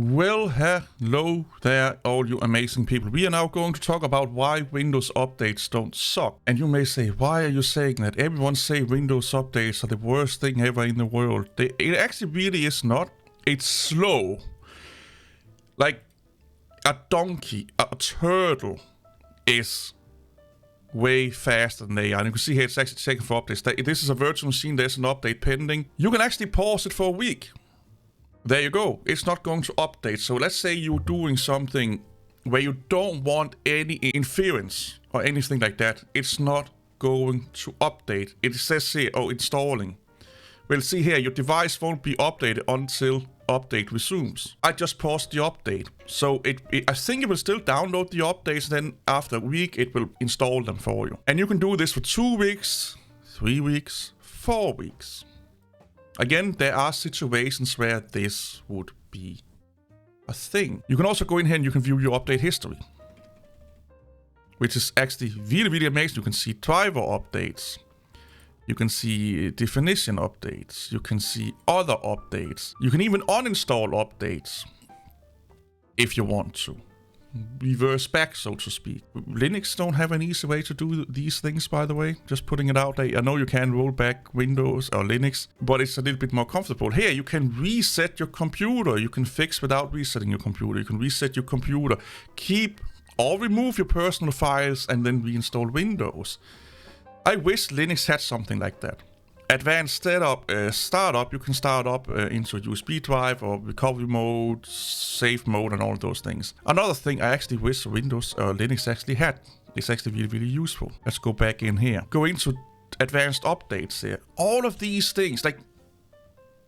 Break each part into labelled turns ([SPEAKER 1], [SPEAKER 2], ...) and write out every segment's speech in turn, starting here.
[SPEAKER 1] Well, hello there, all you amazing people. We are now going to talk about why Windows updates don't suck. And you may say, why are you saying that? Everyone say Windows updates are the worst thing ever in the world. It actually really is not. It's slow. Like a donkey, a turtle is way faster than they are. And you can see here it's actually checking for updates. This is a virtual machine, there's an update pending. You can actually pause it for a week. There you go. It's not going to update. So let's say you're doing something where you don't want any interference or anything like that. It's not going to update. It says here, oh, installing. Well, see here, your device won't be updated until update resumes. I just paused the update. So I think it will still download the updates. Then after a week, it will install them for you. And you can do this for 2 weeks, 3 weeks, 4 weeks. Again, there are situations where this would be a thing. You can also go in here and you can view your update history, which is actually really, really amazing. You can see driver updates. You can see definition updates. You can see other updates. You can even uninstall updates if you want to. Reverse back, so to speak. Linux don't have an easy way to do these things, by the way. Just putting it out there. I know you can roll back Windows or Linux, but it's a little bit more comfortable. Here, you can reset your computer. You can fix without resetting your computer. You can reset your computer, keep or remove your personal files, and then reinstall Windows. I wish Linux had something like that. Advanced startup, you can start up into a USB drive or recovery mode, save mode, and all those things. Another thing I actually wish Windows or Linux actually had. It's actually really, really useful. Let's go back in here. Go into advanced updates here. All of these things, like,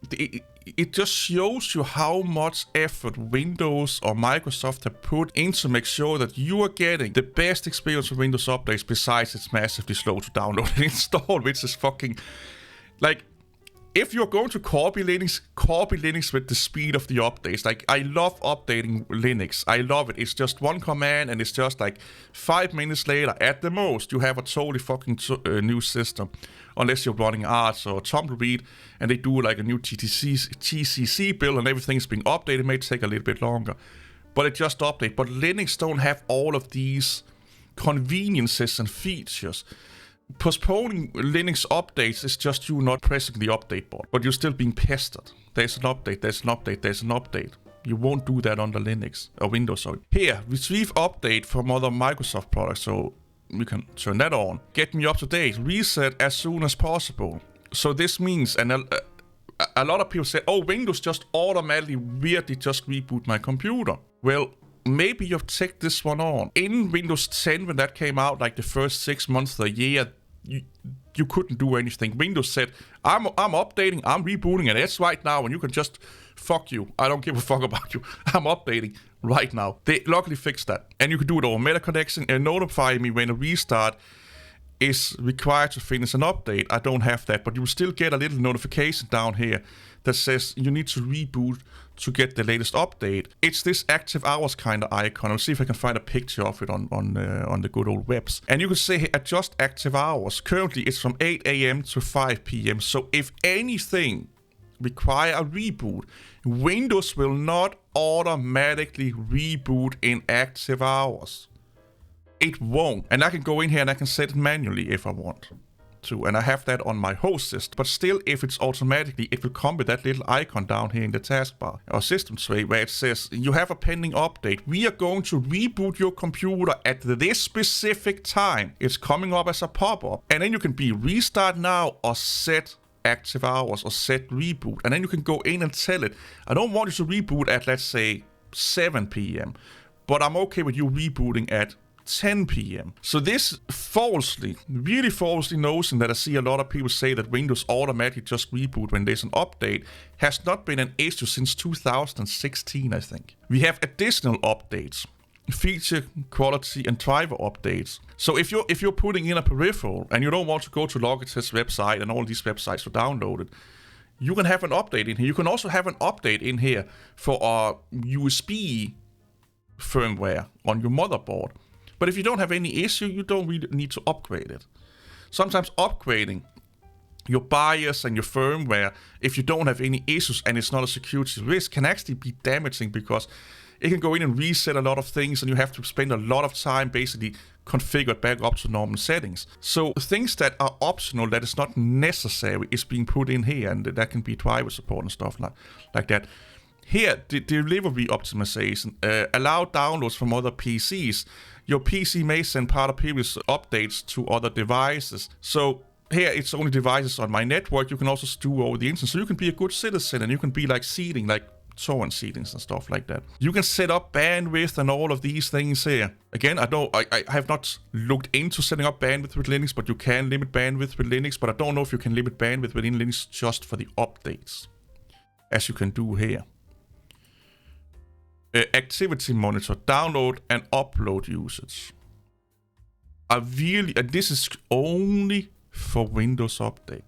[SPEAKER 1] it just shows you how much effort Windows or Microsoft have put into make sure that you are getting the best experience with Windows updates, besides it's massively slow to download and install, which is fucking... Like, if you're going to copy Linux with the speed of the updates. Like, I love updating Linux. I love it. It's just one command, and it's just like 5 minutes later, at the most, you have a totally fucking new system. Unless you're running Arch or Tumbleweed, and they do like a new TCC build, and everything's being updated. It may take a little bit longer, but it just updates. But Linux don't have all of these conveniences and features. Postponing Linux updates is just you not pressing the update button, but you're still being pestered. There's an update, there's an update, there's an update. You won't do that under Linux or Windows. Sorry. Here, retrieve update from other Microsoft products, so we can turn that on. Get me up to date. Reset as soon as possible. So this means, and a lot of people say, oh, Windows just automatically weirdly just reboot my computer. Well, maybe you've checked this one on. In Windows 10, when that came out, like the first 6 months of the year, you couldn't do anything. Windows said, I'm updating, I'm rebooting, and it's right now, and you can just, fuck you. I don't give a fuck about you. I'm updating right now. They luckily fixed that. And you can do it over Meta connection and notify me when a restart is required to finish an update. I don't have that, but you will still get a little notification down here that says you need to reboot to get the latest update. It's this active hours kind of icon. I'll see if I can find a picture of it on the good old webs. And you can say adjust active hours. Currently it's from 8 a.m. to 5 p.m. So if anything require a reboot, Windows will not automatically reboot in active hours. It won't. And I can go in here and I can set it manually if I want to, and I have that on my host system. But still, if it's automatically, it will come with that little icon down here in the taskbar or system tray where it says you have a pending update. We are going to reboot your computer at this specific time. It's coming up as a pop-up, and then you can be restart now or set active hours or set reboot, and then you can go in and tell it, I don't want you to reboot at, let's say, 7 p.m., but I'm okay with you rebooting at 10 p.m. So this really falsely notion that I see a lot of people say that Windows automatically just reboot when there's an update has not been an issue since 2016, I think. We have additional updates, feature, quality, and driver updates. So if you're putting in a peripheral and you don't want to go to Logitech's website and all these websites to download it, you can have an update in here. You can also have an update in here for our USB firmware on your motherboard. But if you don't have any issue, you don't really need to upgrade it. Sometimes upgrading your BIOS and your firmware, if you don't have any issues and it's not a security risk, can actually be damaging because it can go in and reset a lot of things and you have to spend a lot of time basically configure it back up to normal settings. So things that are optional, that is not necessary, is being put in here, and that can be driver support and stuff like that. Here, the delivery optimization, allow downloads from other PCs. Your PC may send part of previous updates to other devices. So here, it's only devices on my network. You can also do over the internet. So you can be a good citizen and you can be like seeding, like torrent seedings and stuff like that. You can set up bandwidth and all of these things here. Again, I have not looked into setting up bandwidth with Linux, but you can limit bandwidth with Linux. But I don't know if you can limit bandwidth within Linux just for the updates, as you can do here. Activity monitor, download and upload usage. And this is only for Windows Update.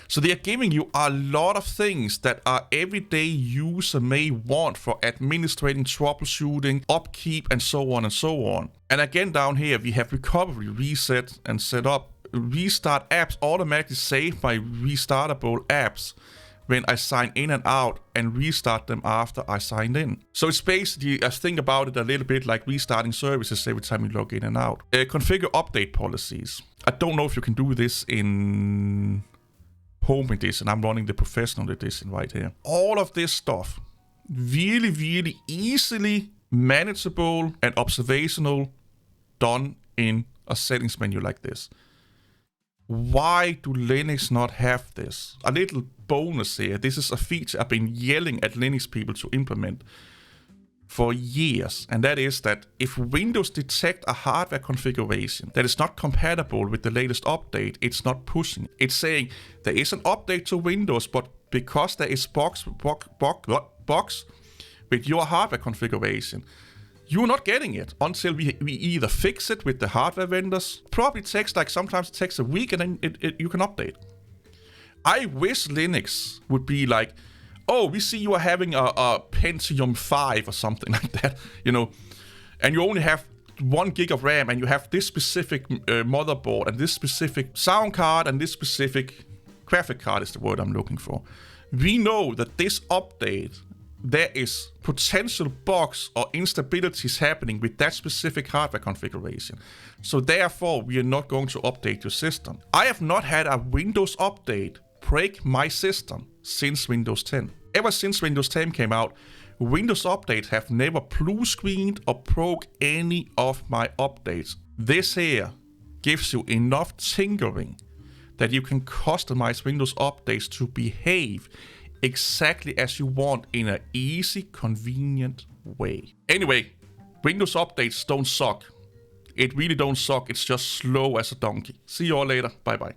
[SPEAKER 1] So they are giving you a lot of things that our everyday user may want for administrating, troubleshooting, upkeep, and so on and so on. And again, down here, we have recovery, reset, and set up. Restart apps, automatically save my restartable apps when I sign in and out, and restart them after I signed in. So it's basically, I think about it a little bit like restarting services every time you log in and out. Configure update policies. I don't know if you can do this in Home Edition. I'm running the Professional Edition right here. All of this stuff, really, really easily manageable and observational, done in a settings menu like this. Why do Linux not have this? A little bonus here. This is a feature I've been yelling at Linux people to implement for years. And that is that if Windows detect a hardware configuration that is not compatible with the latest update, it's not pushing it. It's saying there is an update to Windows, but because there is box with your hardware configuration, you're not getting it until we either fix it with the hardware vendors. Probably takes sometimes it takes a week and then you can update. I wish Linux would be like, oh, we see you are having a Pentium 5 or something like that, and you only have 1 gig of RAM and you have this specific motherboard and this specific sound card and this specific graphic card is the word I'm looking for. We know that this update, there is potential bugs or instabilities happening with that specific hardware configuration. So therefore, we are not going to update your system. I have not had a Windows update break my system since Windows 10. Ever since Windows 10 came out, Windows updates have never blue screened or broke any of my updates. This here gives you enough tinkering that you can customize Windows updates to behave exactly as you want in an easy, convenient way. Anyway, Windows updates don't suck. It really don't suck. It's just slow as a donkey. See you all later. Bye bye.